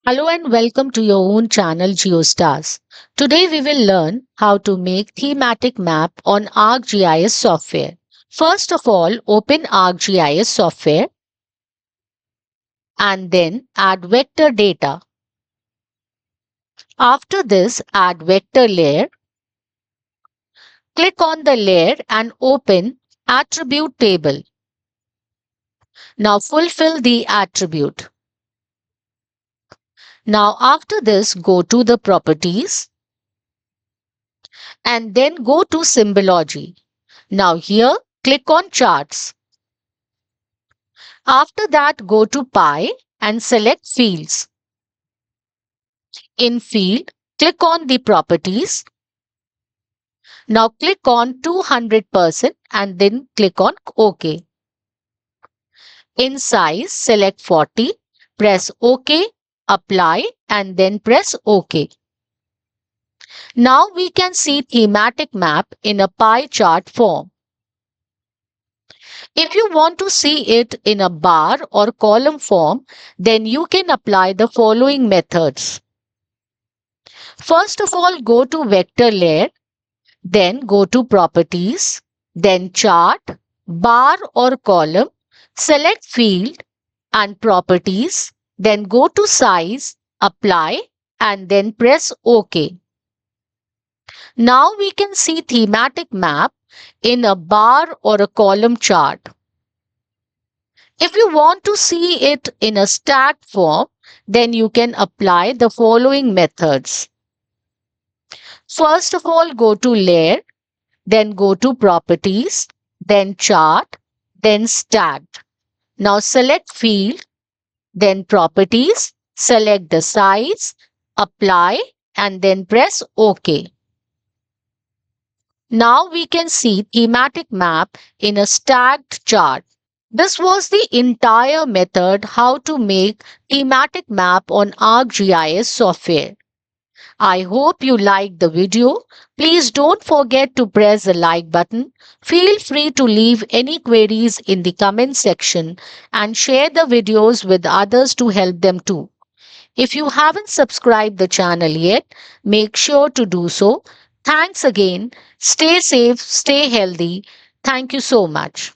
Hello and welcome to your own channel GeoStars. Today we will learn how to make thematic map on ArcGIS software. First of all, open ArcGIS software and then add vector data. After this, add vector layer. Click on the layer and open attribute table. Now fulfill the attribute. Now after this, go to the properties and then go to symbology. Now here, click on charts. After that, go to Pi and select fields. In field, click on the properties. Now click on 200% and then click on OK. In size, select 40, press OK, apply and then press OK. Now we can see thematic map in a pie chart form. If you want to see it in a bar or column form, then you can apply the following methods. First of all, go to vector layer, then go to properties, then chart, bar or column, select field and properties, then go to size, apply and then press OK. Now we can see thematic map in a bar or a column chart. If you want to see it in a stacked form, then you can apply the following methods. First of all, go to layer, then go to properties, then chart, then stacked. Now select field, then properties, select the size, apply and then press OK. Now we can see thematic map in a stacked chart. This was the entire method how to make thematic map on ArcGIS software. I hope you liked the video. Please don't forget to press the like button. Feel free to leave any queries in the comment section and share the videos with others to help them too. If you haven't subscribed the channel yet, make sure to do so. Thanks again. Stay safe, stay healthy. Thank you so much.